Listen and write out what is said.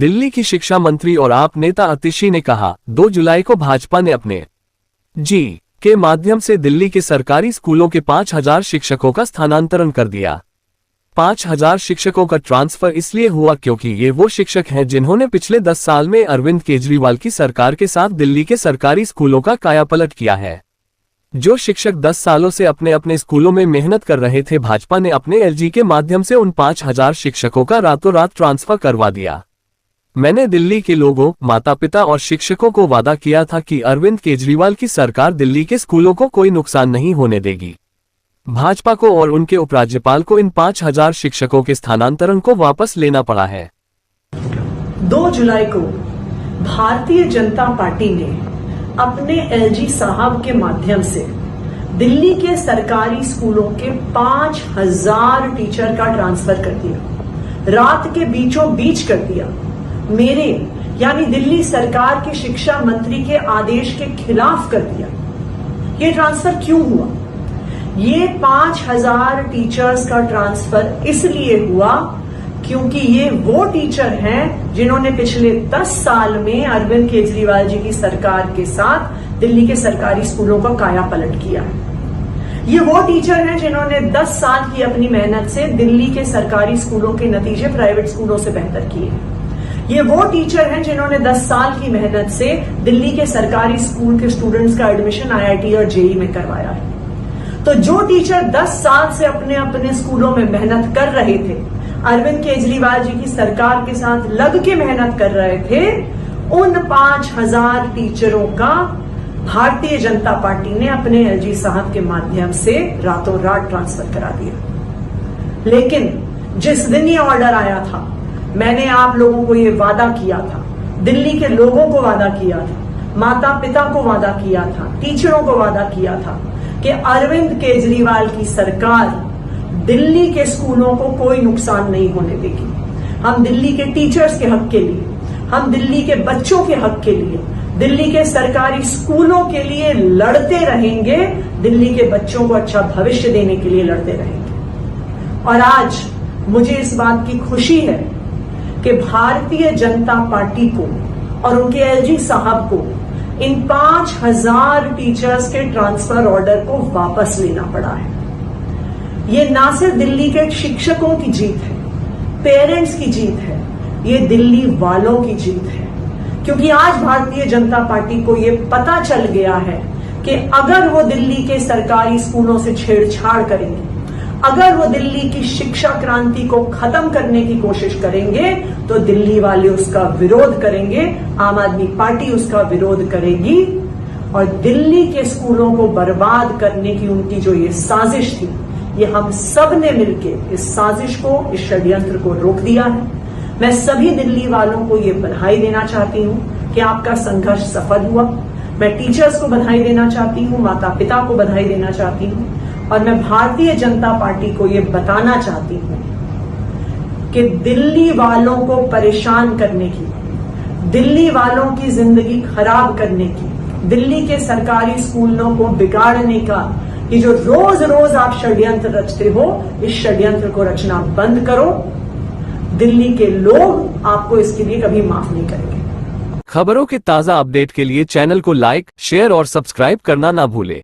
दिल्ली की शिक्षा मंत्री और आप नेता आतिशी ने कहा, 2 जुलाई को भाजपा ने अपने जी के माध्यम से दिल्ली के सरकारी स्कूलों के 5000 शिक्षकों का स्थानांतरण कर दिया। 5000 शिक्षकों का ट्रांसफर इसलिए हुआ क्योंकि ये वो शिक्षक हैं जिन्होंने पिछले 10 साल में अरविंद केजरीवाल की सरकार के साथ दिल्ली के सरकारी स्कूलों का कायापलट किया है। जो शिक्षक 10 सालों से अपने अपने स्कूलों में मेहनत कर रहे थे, भाजपा ने अपने एलजी के माध्यम से उन 5000 शिक्षकों का रातों रात ट्रांसफर करवा दिया। मैंने दिल्ली के लोगों, माता पिता और शिक्षकों को वादा किया था कि अरविंद केजरीवाल की सरकार दिल्ली के स्कूलों को कोई नुकसान नहीं होने देगी। भाजपा को और उनके उपराज्यपाल को इन 5000 शिक्षकों के स्थानांतरण को वापस लेना पड़ा है। 2 जुलाई को भारतीय जनता पार्टी ने अपने एलजी साहब के माध्यम से दिल्ली के सरकारी स्कूलों के 5000 टीचर का ट्रांसफर कर दिया। रात के बीचों बीच कर दिया। मेरे यानी दिल्ली सरकार के शिक्षा मंत्री के आदेश के खिलाफ कर दिया। ये ट्रांसफर क्यों हुआ? ये 5000 टीचर्स का ट्रांसफर इसलिए हुआ क्योंकि ये वो टीचर हैं जिन्होंने पिछले 10 साल में अरविंद केजरीवाल जी की सरकार के साथ दिल्ली के सरकारी स्कूलों का कायापलट किया है। ये वो टीचर हैं जिन्होंने 10 साल की अपनी मेहनत से दिल्ली के सरकारी स्कूलों के नतीजे प्राइवेट स्कूलों से बेहतर किए। ये वो टीचर हैं जिन्होंने 10 साल की मेहनत से दिल्ली के सरकारी स्कूल के स्टूडेंट्स का एडमिशन आईआईटी और जेईई में करवाया है। तो जो टीचर 10 साल से अपने अपने स्कूलों में मेहनत कर रहे थे, अरविंद केजरीवाल जी की सरकार के साथ लग के मेहनत कर रहे थे, उन 5000 टीचरों का भारतीय जनता पार्टी ने अपने एलजी साहब के माध्यम से रातों रात ट्रांसफर करा दिया। लेकिन जिस दिन ये ऑर्डर आया था, मैंने आप लोगों को ये वादा किया था, दिल्ली के लोगों को वादा किया था, माता पिता को वादा किया था, टीचरों को वादा किया था कि अरविंद केजरीवाल की सरकार दिल्ली के स्कूलों को कोई नुकसान नहीं होने देगी। हम दिल्ली के टीचर्स के हक के लिए, हम दिल्ली के बच्चों के हक के लिए, दिल्ली के सरकारी स्कूलों के लिए लड़ते रहेंगे, दिल्ली के बच्चों को अच्छा भविष्य देने के लिए लड़ते रहेंगे। और आज मुझे इस बात की खुशी है कि भारतीय जनता पार्टी को और उनके एलजी साहब को इन 5000 टीचर्स के ट्रांसफर ऑर्डर को वापस लेना पड़ा है। ये ना सिर्फ दिल्ली के शिक्षकों की जीत है, पेरेंट्स की जीत है, ये दिल्ली वालों की जीत है। क्योंकि आज भारतीय जनता पार्टी को ये पता चल गया है कि अगर वो दिल्ली के सरकारी स्कूलों से छेड़छाड़ करेंगे, अगर वो दिल्ली की शिक्षा क्रांति को खत्म करने की कोशिश करेंगे, तो दिल्ली वाले उसका विरोध करेंगे, आम आदमी पार्टी उसका विरोध करेगी और दिल्ली के स्कूलों को बर्बाद करने की उनकी जो ये साजिश थी, ये हम सब ने मिलकर इस साजिश को, इस षड्यंत्र को रोक दिया है। मैं सभी दिल्ली वालों को ये बधाई देना चाहती हूँ कि आपका संघर्ष सफल हुआ। मैं टीचर्स को बधाई देना चाहती हूँ, माता पिता को बधाई देना चाहती हूँ और मैं भारतीय जनता पार्टी को ये बताना चाहती हूँ कि दिल्ली वालों को परेशान करने की, दिल्ली वालों की जिंदगी खराब करने की, दिल्ली के सरकारी स्कूलों को बिगाड़ने का ये जो रोज रोज आप षड्यंत्र रचते हो, इस षड्यंत्र को रचना बंद करो। दिल्ली के लोग आपको इसके लिए कभी माफ नहीं करेंगे। खबरों के ताजा अपडेट के लिए चैनल को लाइक, शेयर और सब्सक्राइब करना ना भूले।